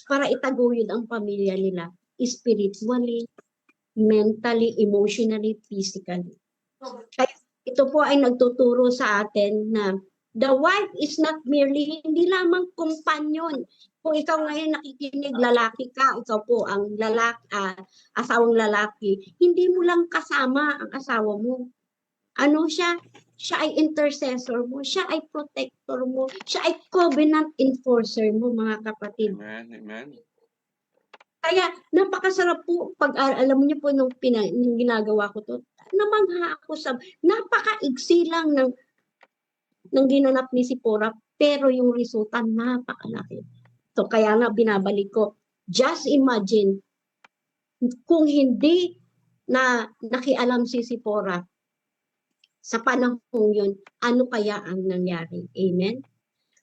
para itaguyod ang pamilya nila spiritually, mentally, emotionally, physically. Kaya ito po ay nagtuturo sa atin na the wife is not merely, hindi lamang kumpanyon. Kung ikaw ngayon nakikinig, lalaki ka, ikaw po ang asawang lalaki, hindi mo lang kasama ang asawa mo. Ano siya? Siya ay intercessor mo, siya ay protector mo, siya ay covenant enforcer mo, mga kapatid. Amen, amen. Kaya napakasarap po pag alam niyo po nung ginagawa ko to. Namangha ako sa napakaigsi lang ng ginanap ni Sipora, pero yung resulta napakalaki. So kaya nga binabalik ko, just imagine kung hindi na nakialam si Sipora sa panahon yun, ano kaya ang nangyari? Amen?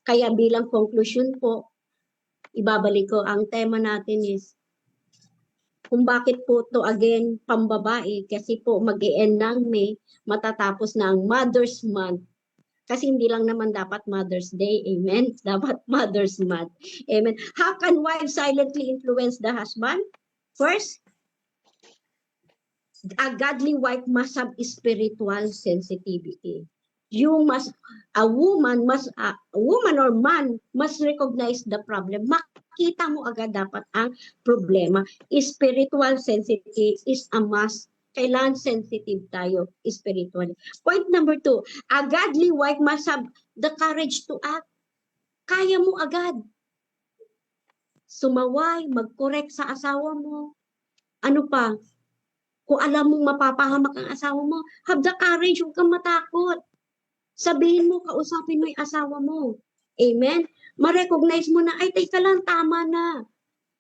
Kaya bilang conclusion po, ibabalik ko, ang tema natin is kung bakit po to again pambabae, kasi po mag-e-end ng May, matatapos na ang Mother's Month. Kasi hindi lang naman dapat Mother's Day, amen? Dapat Mother's Month, amen? How can wives silently influence the husband? First, a godly wife must have spiritual sensitivity. A woman or man must recognize the problem. Makita mo agad dapat ang problema. Spiritual sensitivity is a must. Kailangan sensitive tayo spiritually. Point number 2, a godly wife must have the courage to act. Kaya mo agad. Sumaway, mag-correct sa asawa mo. Ano pa? Kung alam mong mapapahamak ang asawa mo, have the courage, huwag kang matakot. Sabihin mo, kausapin mo yung asawa mo. Amen? Ma-recognize mo na, ay, teka lang, tama na.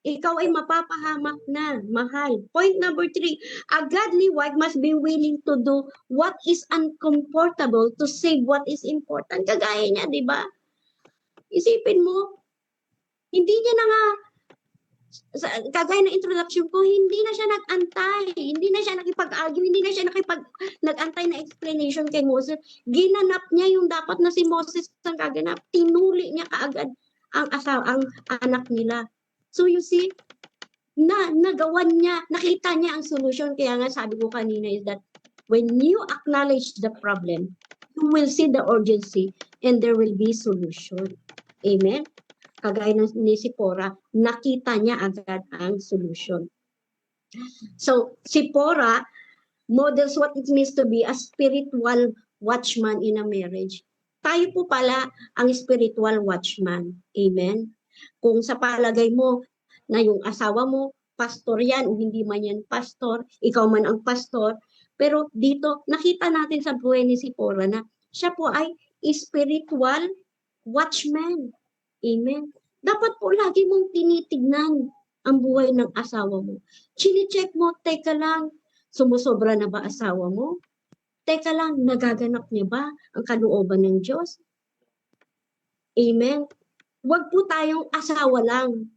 Ikaw ay mapapahamak na, mahal. Point number 3, a godly wife must be willing to do what is uncomfortable to save what is important. Kagaya niya, di ba? Isipin mo, hindi niya na nga, kagaya ng introduction ko, hindi na siya nag-antay, hindi na siya nakipag-argue, hindi na siya nag-antay na explanation kay Moses. Ginanap niya yung dapat na si Moses ang gaganap. Tinuli niya kaagad ang anak nila. So you see, nagawan niya, nakita niya ang solution. Kaya nga sabi ko kanina is that when you acknowledge the problem, you will see the urgency and there will be solution. Amen? Kagaya ni Sipora, nakita niya agad ang solution. So, Sipora models what it means to be a spiritual watchman in a marriage. Tayo po pala ang spiritual watchman. Amen? Kung sa palagay mo na yung asawa mo, pastor yan o hindi man yan pastor, ikaw man ang pastor, pero dito, nakita natin sa buhay ni Sipora na siya po ay spiritual watchman. Amen. Dapat po lagi mong tinitignan ang buhay ng asawa mo. Chine-check mo, teka lang, sumusobra na ba asawa mo? Teka lang, nagaganap niya ba ang kalooban ng Diyos? Amen. Huwag po tayong asawa lang.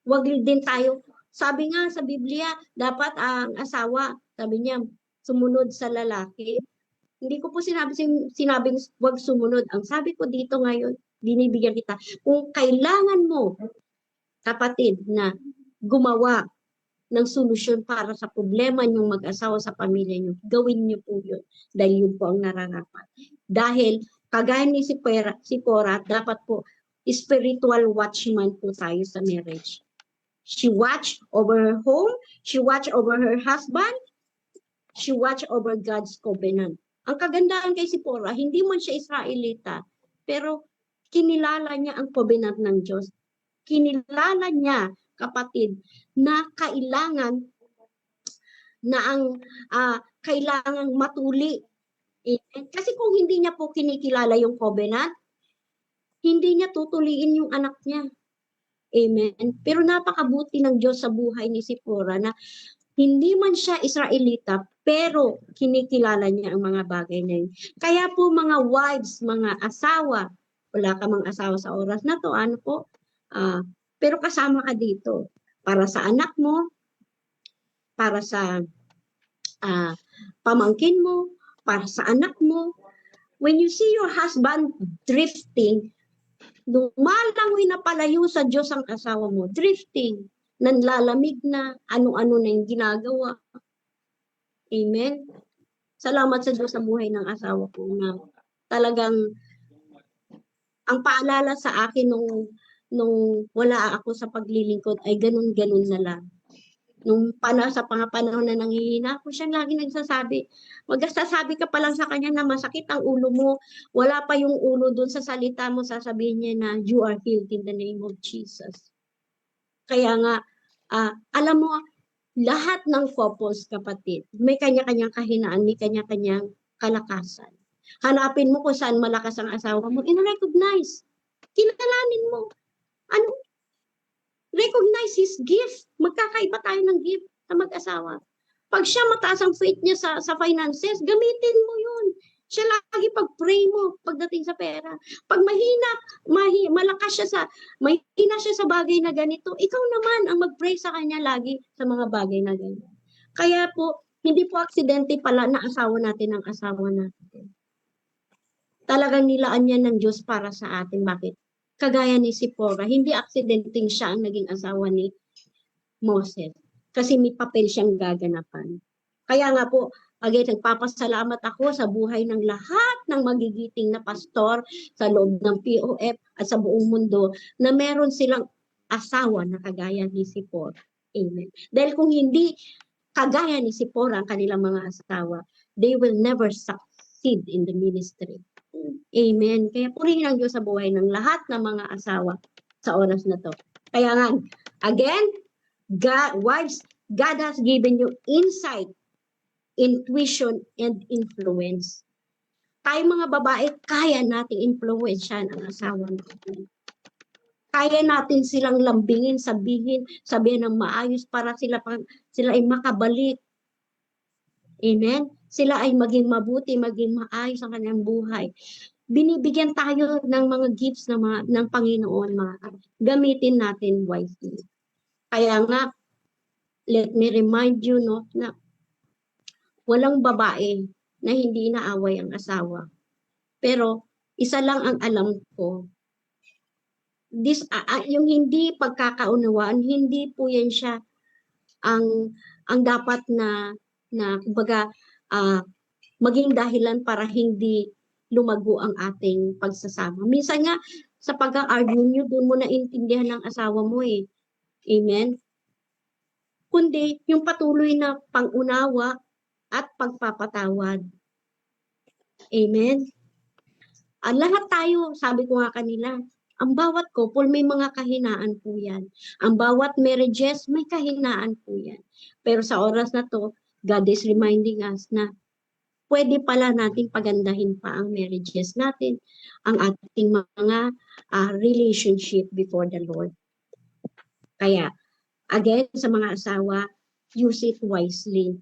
Huwag din tayo, sabi nga sa Biblia, dapat ang asawa, sabi niya, sumunod sa lalaki. Hindi ko po sinabing huwag sumunod. Ang sabi ko dito ngayon, binibigyan kita. Kung kailangan mo, kapatid, na gumawa ng solusyon para sa problema niyong mag-asawa sa pamilya niyo, gawin niyo po yun. Dahil yun po ang nararapat. Dahil, kagaya ni Sipora, dapat po, spiritual watchman po tayo sa marriage. She watch over her home, she watch over her husband, she watch over God's covenant. Ang kagandaan kay Sipora, hindi man siya Israelita, pero kinilala niya ang covenant ng Diyos. Kinilala niya, kapatid, na kailangan na ang kailangang matuli. Kasi kung hindi niya po kinikilala yung covenant, hindi niya tutuliin yung anak niya. Amen. Pero napakabuti ng Diyos sa buhay ni Sipora na hindi man siya Israelita, pero kinikilala niya ang mga bagay na yun. Kaya po mga wives, mga asawa, wala ka mang asawa sa oras na to, ano po? Pero kasama ka dito para sa anak mo, para sa pamangkin mo, para sa anak mo. When you see your husband drifting, Lumalangoy na palayo sa Diyos ang asawa mo. Drifting. Nanlalamig na. Ano-ano na yung ginagawa. Amen? Salamat sa Diyos sa buhay ng asawa ko na talagang ang paalala sa akin nung wala ako sa paglilingkod ay ganun-ganun na lang. Sa panahon na nanghihina ako, siya lagi nagsasabi, magsasabi ka pa lang sa kanya na masakit ang ulo mo, wala pa yung ulo dun sa salita mo, sasabihin niya na you are healed in the name of Jesus. Kaya nga, alam mo, lahat ng couples, kapatid, may kanya-kanyang kahinaan, may kanya-kanyang kalakasan. Hanapin mo kung saan malakas ang asawa mo, in-recognize. Kilalanin mo. Recognize his gift. Magkakaiba tayo ng gift sa mag-asawa. Pag siya mataas ang faith niya sa finances, gamitin mo yun. Siya lagi pag-pray mo pagdating sa pera. Pag malakas siya mahina siya sa bagay na ganito, ikaw naman ang mag-pray sa kanya lagi sa mga bagay na ganito. Kaya po, hindi po aksidente pala na asawa natin ang asawa natin. Talagang nilaan niya ng Diyos para sa atin. Bakit? Kagaya ni Sipora, hindi aksidenteng siya ang naging asawa ni Moses. Kasi may papel siyang gaganapan. Kaya nga po, again, nagpapasalamat ako sa buhay ng lahat ng magigiting na pastor sa loob ng POF at sa buong mundo na meron silang asawa na kagaya ni Sipora. Amen. Dahil kung hindi kagaya ni Sipora ang kanilang mga asawa, they will never succeed in the ministry. Amen. Kaya purihin ang Diyos sa buhay ng lahat ng mga asawa sa oras na to. Kaya nga, again, wives, God has given you insight, intuition, and influence. Tayo mga babae, kaya nating influensyan ang asawa natin. Kaya natin silang lambingin, sabihin ng maayos para sila ay makabalik. Amen? Sila ay maging mabuti, maging maayos ang kanilang buhay. Binibigyan tayo ng mga gifts ng Panginoon, gamitin natin wisely. Kaya nga, let me remind you na walang babae na hindi inaaway ang asawa. Pero isa lang ang alam ko, yung hindi pagkakaunawaan, hindi po yan siya ang dapat na kumbaga maging dahilan para hindi lumago ang ating pagsasama. Minsan nga, sa pag-argue nyo, doon mo naintindihan ng asawa mo eh. Amen? Kundi, yung patuloy na pangunawa at pagpapatawad. Amen? Lahat tayo, sabi ko nga kanila, ang bawat couple may mga kahinaan po yan. Ang bawat marriages may kahinaan po yan. Pero sa oras na to, God is reminding us na pwede pala natin pagandahin pa ang marriages natin, ang ating mga relationship before the Lord. Kaya, again, sa mga asawa, use it wisely.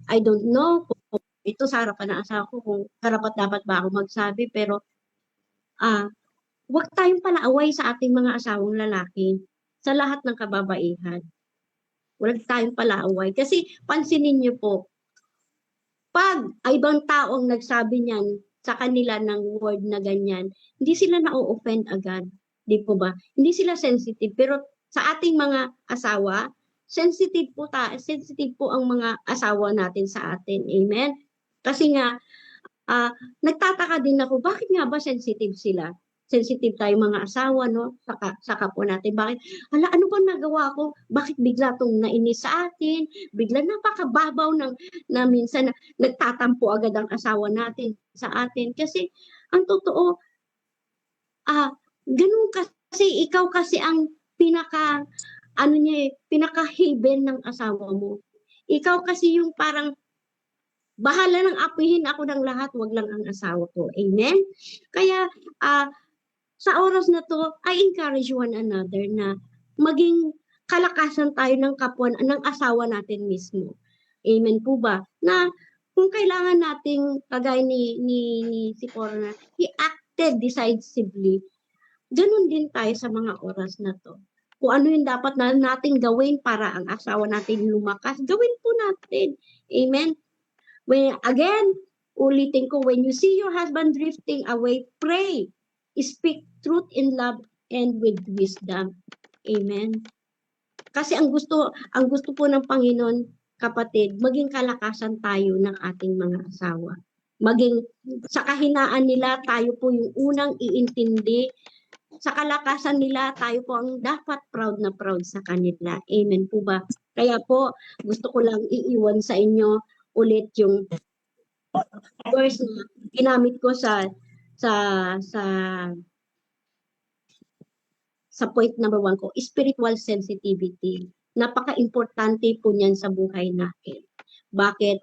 I don't know kung ito sa harapan ng asawa ko, kung karapat-dapat ba ako magsabi, pero huwag tayong palaaway sa ating mga asawang lalaki sa lahat ng kababaihan. Huwag tayong palaaway. Kasi pansinin niyo po, pag ibang taong nagsabi niyan sa kanila ng word na ganyan, hindi sila na-offend agad. Di po ba? Hindi sila sensitive. Pero sa ating mga asawa, sensitive po ang mga asawa natin sa atin. Amen? Kasi nga, nagtataka din ako, bakit nga ba sensitive sila? Sensitive tayo mga asawa, no? Sa kapwa natin. Bakit? Ano ba nagawa ko? Bakit bigla tong nainis sa atin? Bigla napakababaw na minsan nagtatampo agad ang asawa natin sa atin. Kasi, ang totoo, ganun kasi, ikaw kasi ang pinaka-haven ng asawa mo. Ikaw kasi yung parang, bahala nang apihin ako ng lahat, wag lang ang asawa ko. Amen? Kaya, sa oras na to, I encourage one another na maging kalakasan tayo ng kapwa, ng asawa natin mismo. Amen po ba? Na kung kailangan nating, kagaya ni Sipora na, he acted decisively, ganun din tayo sa mga oras na to. Kung ano yung dapat nating gawin para ang asawa natin lumakas, gawin po natin. Amen? Again, ulitin ko, when you see your husband drifting away, pray. Speak truth in love and with wisdom. Amen. Kasi ang gusto po ng Panginoon, kapatid, maging kalakasan tayo ng ating mga asawa. Maging sa kahinaan nila, tayo po yung unang iintindi. Sa kalakasan nila, tayo po ang dapat proud na proud sa kanila. Amen po ba? Kaya po, gusto ko lang iiwan sa inyo ulit yung verse na ginamit ko sa sa sa point number 1 ko, spiritual sensitivity. Napaka-importante po niyan sa buhay natin. Bakit?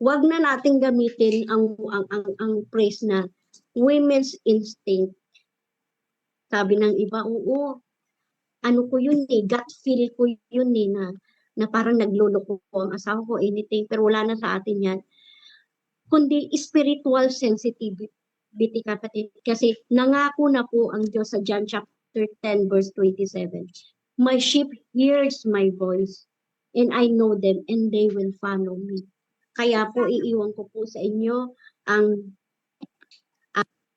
Huwag na nating gamitin ang phrase na women's instinct. Sabi ng iba, oo, ano ko yun eh, gut feel ko yun eh, na parang nagluloko ko ang asawa ko, anything, pero wala na sa atin yan. Kundi spiritual sensitivity, kapatid. Kasi nangako na po ang Diyos sa John chapter 10 verse 27. My sheep hears my voice and I know them and they will follow me. Kaya po iiwan ko po sa inyo ang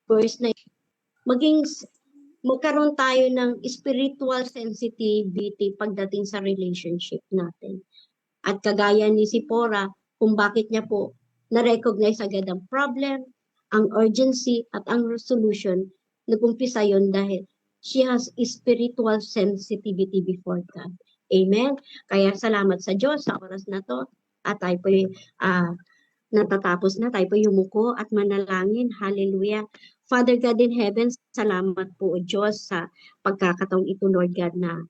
verse na magkaroon tayo ng spiritual sensitivity pagdating sa relationship natin. At kagaya ni Sipora, kung bakit niya po na-recognize agad ang problem, ang urgency, at ang resolution, nag-umpisa yun dahil she has spiritual sensitivity before God. Amen? Kaya salamat sa Diyos sa oras na to. At tayo po natatapos na. Tayo po yumuko at manalangin. Hallelujah. Father God in heaven, salamat po o Diyos sa pagkakataong ito, Lord God, na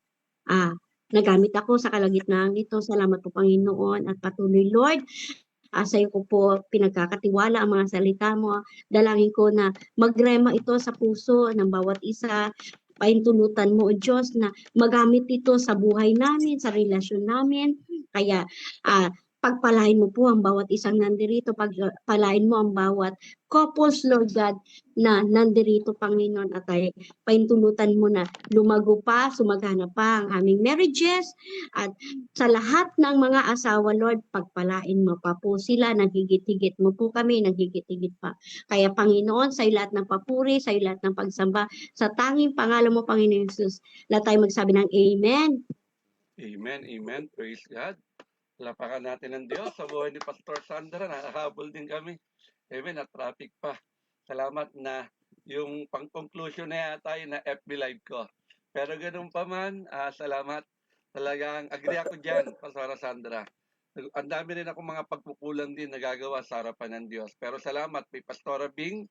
nagamit ako sa kalagitnaan nito. Salamat po, Panginoon, at patuloy, Lord. Sa iyo ko po pinagkakatiwala ang mga salita mo. Dalangin ko na magrema ito sa puso ng bawat isa. Pahintulutan mo, O Diyos, na magamit ito sa buhay namin, sa relasyon namin. Kaya pagpalain mo po ang bawat isang nandirito, pagpalain mo ang bawat couples, Lord God, na nandirito, Panginoon, at ay pahintulutan mo na lumago pa, sumagana pa ang aming marriages, at sa lahat ng mga asawa, Lord, pagpalain mo pa po sila, naghigit-higit mo po kami, naghigit-higit pa. Kaya, Panginoon, sa lahat ng papuri, sa lahat ng pagsamba, sa tanging pangalan mo, Panginoon Jesus, na tayo magsabi ng Amen. Amen, amen. Praise God. Lapakan natin ng Diyos sa buhay ni Pastor Sandra. Nakahabol din kami. Amen, at traffic pa. Salamat na yung pang-conclusion na yata yun na FB Live ko. Pero ganun pa man, salamat. Talagang agree ako dyan, Pastor Sandra. Ang dami rin ako mga pagkukulang din nagagawa sa harapan ng Diyos. Pero salamat kay Pastora Bing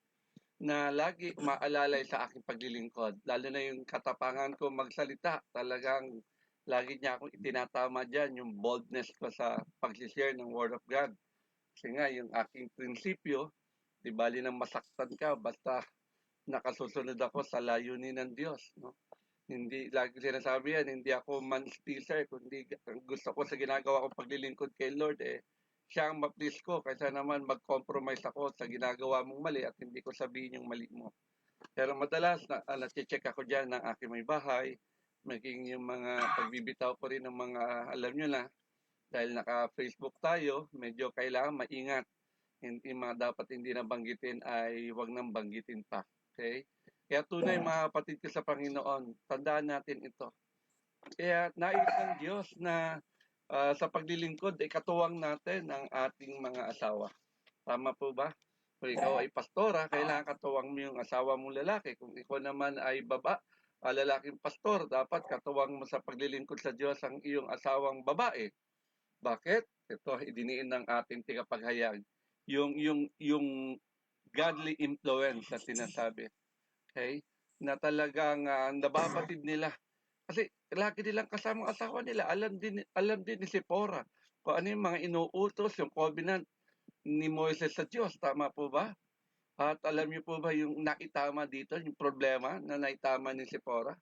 na lagi umaalalay sa aking paglilingkod. Lalo na yung katapangan ko magsalita. Talagang lagi niya akong itinatama dyan, yung boldness ko sa pag-share ng Word of God. Kasi nga, yung aking prinsipyo, di bali nang masaktan ka, basta nakasusunod ako sa layunin ng Diyos. No? Hindi, lagi sinasabi yan, hindi ako man-pleaser, kundi gusto ko sa ginagawa kong paglilingkod kay Lord, siya ang ma-please ko, kaysa naman mag-compromise ako sa ginagawa mong mali at hindi ko sabihin yung mali mo. Pero madalas, na-check ako dyan ng aking may bahay, maging yung mga pagbibitaw ko rin ng mga, alam nyo na, dahil naka-Facebook tayo, medyo kailangan maingat. Hindi mga dapat hindi nabanggitin ay wag nang banggitin pa. Okay? Kaya tunay mga kapatid ko sa Panginoon, tandaan natin ito. Kaya nais ng Diyos na sa paglilingkod ay katuwang natin ang ating mga asawa. Tama po ba? Kung ikaw ay pastora, kailangan katuwang mo yung asawa mong lalaki. Kung ikaw naman ay lalaking pastor, dapat katuwang mo sa paglilingkod sa Diyos ang iyong asawang babae. Bakit? Ito, idiniin ng ating tigapaghayag. Yung godly influence na sinasabi. Okay? Na talagang nababatid nila. Kasi lagi nilang kasama ang asawa nila. Alam din ni Sipora kung ano yung mga inuutos, yung covenant ni Moises sa Diyos. Tama po ba? At alam niyo po ba yung naitama dito, yung problema na naitama ni Sipora?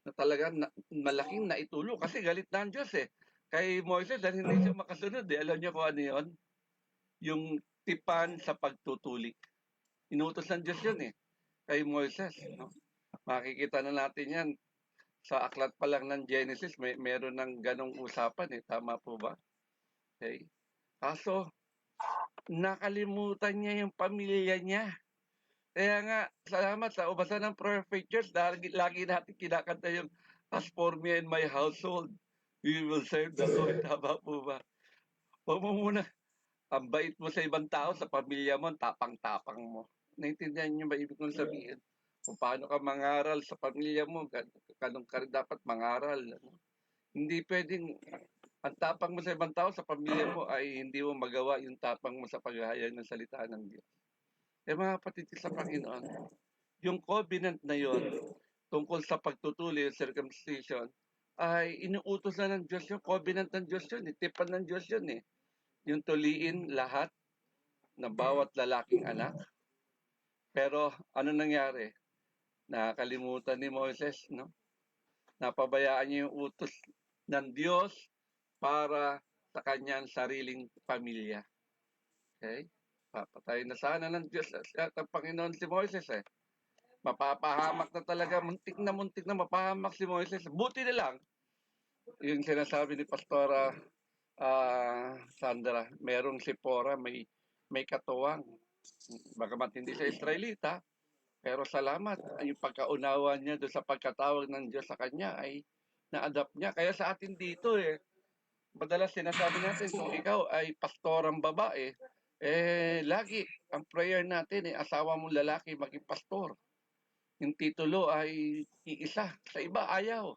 Na talagang malaking naitulo kasi galit na ang Diyos Kay Moises dahil hindi siya makasunod Alam niyo kung ano yun? Yung tipan sa pagtutuli. Inutos ng Diyos yun kay Moises. No? Makikita na natin yan sa aklat pa lang ng Genesis, meron ng ganong usapan Tama po ba? Okay. Kaso, nakalimutan niya yung pamilya niya. Kaya nga, salamat sa ubasa ng prayer pictures. Lagi natin kinakanta yung, "As for me and my household, we will serve the Lord." Tama po ba? Huwag mo muna, ang bait mo sa ibang tao, sa pamilya mo, ang tapang-tapang mo. Naintindihan niyo ba ibig kong sabihin? Kung paano ka mangaral sa pamilya mo, ganun ka rin dapat mangaral. Ano? Hindi pwedeng ang tapang mo sa ibang tao, sa pamilya mo, ay hindi mo magawa yung tapang mo sa paghahayag ng salita ng Diyos. Eh mga kapatid ko sa Panginoon, yung covenant na yon tungkol sa pagtutuli, circumcision, ay inuutos na ng Diyos yung covenant ng Diyos yun, tipan ng Diyos yun eh. Yung tuliin lahat ng bawat lalaking anak. Pero ano nangyari? Nakakalimutan ni Moses, no? Napabayaan niya yung utos ng Diyos para sa kanyang sariling pamilya. Okay? Papatay na sana ng Diyos at ang Panginoon si Moses eh. Mapapahamak na talaga, muntik na mapahamak si Moises. Buti na lang, yung sinasabi ni Pastora Sandra, merong si Pora, may katuwang. Bagamat hindi siya Israelita, pero salamat, yung pagkaunawa niya doon sa pagkatawag ng Diyos sa kanya ay na-adapt niya. Kaya sa atin dito madalas sinasabi natin, kung ikaw ay pastorang babae, lagi, ang prayer natin asawa mong lalaki maging pastor. Yung titulo ay iisa. Sa iba, ayaw.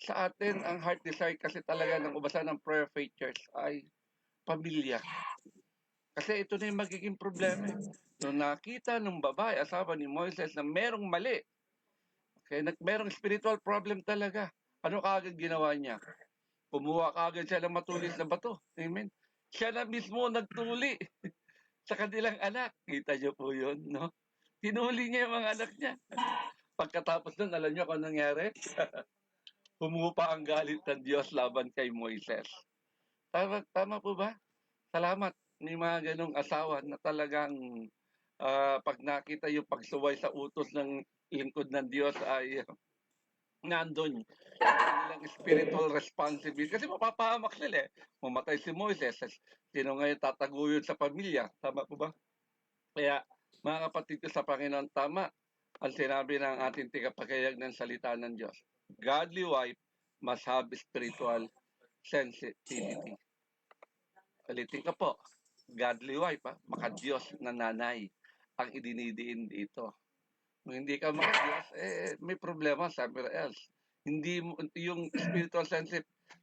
Sa atin, ang heart desire kasi talaga ng ubasa ng prayer faith church ay pamilya. Kasi ito na yung magiging problema. Nung nakita ng babae, asawa ni Moises, na merong mali, okay, merong spiritual problem talaga, ano kaagad ginawa niya? Kumuha kaagad siya ng matulis na bato. Amen? Siya na mismo nagtuli sa kanilang anak. Kita niyo po yun, no? Tinuli niya yung mga anak niya. Pagkatapos nun, alam niyo kung nangyari? Humupa ang galit ng Diyos laban kay Moises. Tama po ba? Salamat ni mga ganong asawa na talagang pag nakita yung pagsuway sa utos ng lingkod ng Diyos ay nandun yung kanilang spiritual responsibility. Kasi mapapahamak sila eh. Mamatay si Moises. Sino ngayon tataguyod sa pamilya? Tama po ba? Kaya mga kapatid ko sa Panginoon, tama ang sinabi ng ating tigapagayag ng salita ng Diyos. Godly wife must have spiritual sensitivity. Ulitin ko po, godly wife, maka-Diyos na nanay ang idinidiin dito. Kung hindi ka maka-Diyos, may problema somewhere else. Hindi mo, yung spiritual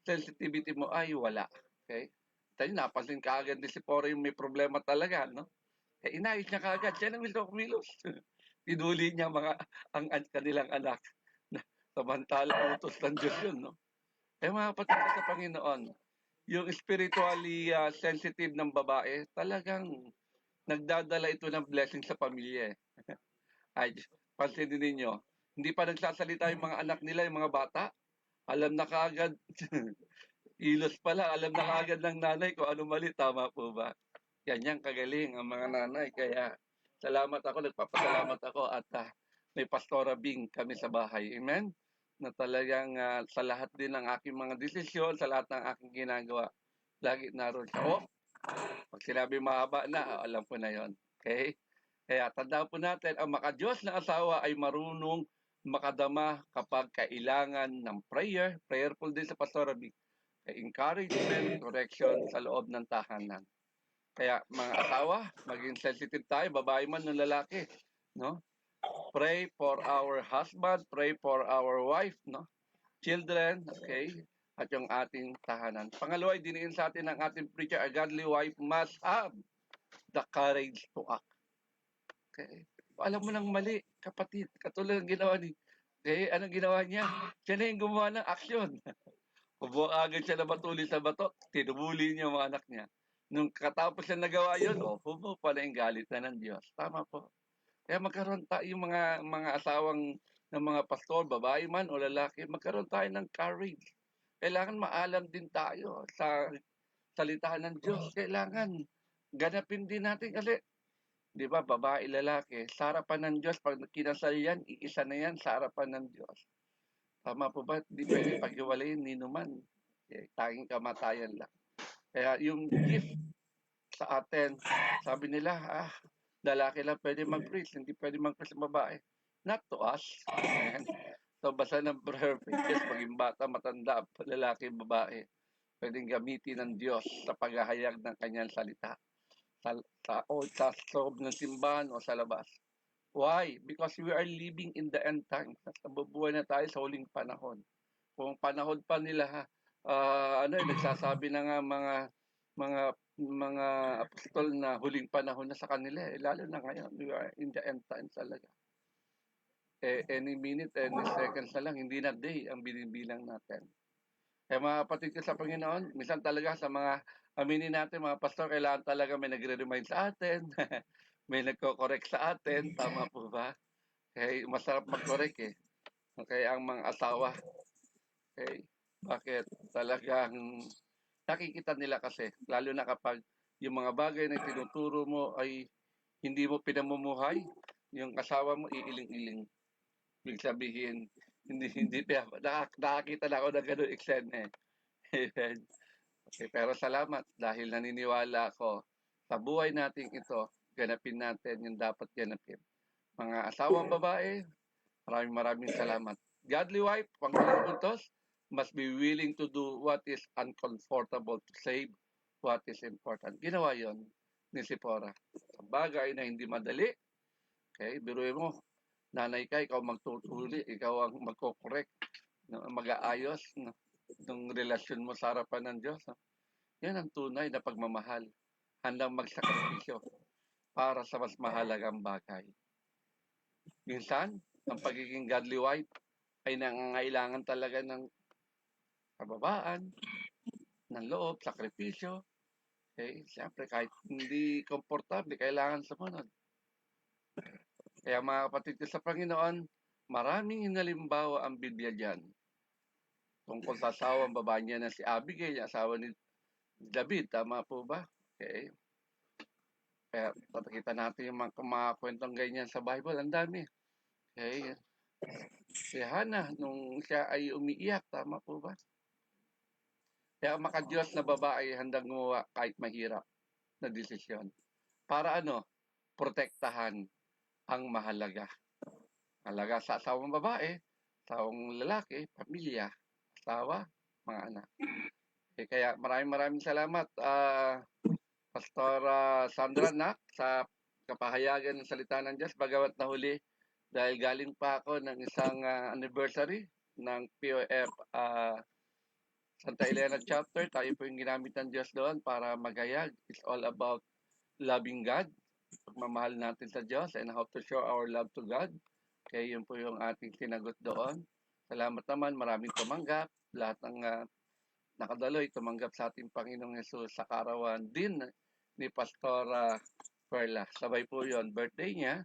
sensitivity mo ay wala. Okay? Tayo, napansin ka agad ni si Poro yung may problema talaga, no? Inayos niya kaagad. Siya na mismo kumilos. Pinuli niya ang kanilang anak. Samantala, utos ng Diyos yun, no? Mga kapatid ko sa Panginoon, yung spiritually sensitive ng babae, talagang nagdadala ito ng blessing sa pamilya. Ay, pansinin ninyo, hindi pa nagsasalita yung mga anak nila, yung mga bata. Alam na kaagad, ilos pala, alam na kaagad ng nanay kung ano mali, tama po ba? Yan kagaling ang mga nanay. Kaya nagpapasalamat ako at may Pastora Bing kami sa bahay. Amen? Na talagang sa lahat din ng aking mga desisyon, sa lahat ng aking ginagawa, lagi naroon siya. Pag sinabi mahaba na, alam ko na yon. Okay? Kaya tandaan po natin, ang makadiyos na asawa ay marunong makadama kapag kailangan ng prayer, prayerful din sa Pastora Bing, encouragement, correction sa loob ng tahanan. Kaya mga asawa, maging sensitive tayo, babae man ng lalaki, no? Pray for our husband, pray for our wife, no? Children, okay? At yung ating tahanan. Pangalawa, diniin sa atin ng ating preacher, a godly wife must have the courage to act. Okay? Alam mo nang mali, kapatid, katulad ng ginawa ni anong ginawa niya? Siya na yung gumawa ng aksyon. Kumuha agad siya na matulis sa bato, tinubuli niya yung mga anak niya. Nung katapos siya nagawa yun, humupa na yung galit na ng Diyos. Tama po. Kaya magkaroon tayo yung mga asawang ng mga pastor, babae man o lalaki, magkaroon tayo ng courage. Kailangan maalam din tayo sa salita ng Diyos. Kailangan ganapin din natin kasi, di ba, babae, lalaki, sa harapan ng Diyos, pag kinasal yan, iisa na yan sa harapan ng Diyos. Tama po ba? Di pwede pag-iwalayin ni naman. Tanging kamatayan lang. Kaya yung gift sa atin, sabi nila, lalaki lang pwede mag-preach, hindi pwede mag-preach ang babae. Not to us. Ayan. So, basta ng prayer pages, maging bata, matanda, lalaki, babae, pwedeng gamitin ng Diyos sa paghahayag ng kanyang salita sa loob ng simbahan o sa labas. Why? Because we are living in the end times. Nabubuhay na tayo sa huling panahon. Kung panahon pa nila, nagsasabi na nga mga mga apostol na huling panahon na sa kanila. Lalo na ngayon, we are in the end times talaga. Any minute, any seconds na lang, hindi na day ang binibilang natin. Kaya mga kapatid ko sa Panginoon, minsan talaga sa mga aminin natin, mga pastor, kailangan talaga may nagre-remind sa atin, may nagko-correct sa atin, tama po ba? Kaya masarap mag-correct eh. Kaya ang mga asawa, okay, bakit talagang nakikita nila kasi, lalo na kapag yung mga bagay na tinuturo mo ay hindi mo pinamumuhay, yung asawa mo iiling-iling. Ibig sabihin, hindi nakakita na ako ng ganun eksena eh. Amen. Okay, pero salamat dahil naniniwala ako sa buhay nating ito, ganapin natin yung dapat ganapin. Mga asawang babae, maraming salamat. Godly wife, panghuling puntos, must be willing to do what is uncomfortable to save what is important. Ginawa yon ni Sipora. Sa bagay na hindi madali, okay, biruin mo, nanay ka, ikaw magtutuli, ikaw ang magko-correct, mag-aayos ng relasyon mo sa harapan ng Diyos. Yan ang tunay na pagmamahal. Handang magsakripisyo para sa mas mahalagang bagay. Minsan, ang pagiging godly wife ay nangangailangan talaga ng kababaan, ng loob, sakripisyo. Okay? Siyempre, kahit hindi komportable, kailangan sumunod. Kaya mga kapatid ko sa Panginoon, maraming inalimbawa ang Biblia dyan. Tungkol sa asawang babae niya na si Abigail, asawa ni David, tama po ba? Okay. Kaya patakita natin yung mga kwentong ganyan sa Bible, ang dami. Okay. Si Hannah, nung siya ay umiiyak, tama po ba? Kaya makadiyos na babae handang gumawa kahit mahirap na desisyon. Para protektahan ang mahalaga. Mahalaga sa asawang babae, asawang lalaki, pamilya, asawa, mga anak. Okay, kaya maraming salamat, Pastor Sandra Nak, sa kapahayagan ng salita ng Diyos. Bagamat nahuli, dahil galing pa ako ng isang anniversary ng POF Santa Elena Chapter. Tayo po yung ginamit ng Diyos doon para magayag. It's all about loving God, pagmamahal natin sa Diyos, and how to show our love to God. Kaya yun po yung ating sinagot doon. Salamat naman, maraming tumanggap. Lahat ng nakadaloy, tumanggap sa ating Panginoong Yesus sa karawan din ni Pastor Perla. Sabay po yon birthday niya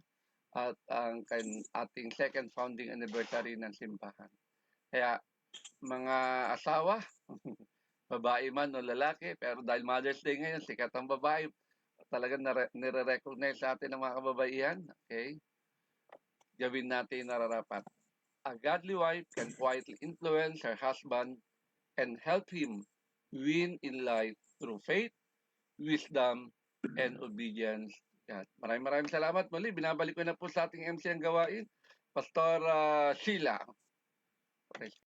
at ang ating second founding anniversary ng simbahan. Kaya mga asawa, babae man o lalaki, pero dahil Mother's Day ngayon, sikat ang babae, talagang nire-recognize sa atin ng mga kababaihan. Okay? Gawin natin nararapat. A godly wife can quietly influence her husband and help him win in life through faith, wisdom, and obedience. Yan. Maraming salamat muli. Binabalik ko na po sa ating MC ang gawain. Pastor Sheila. Okay.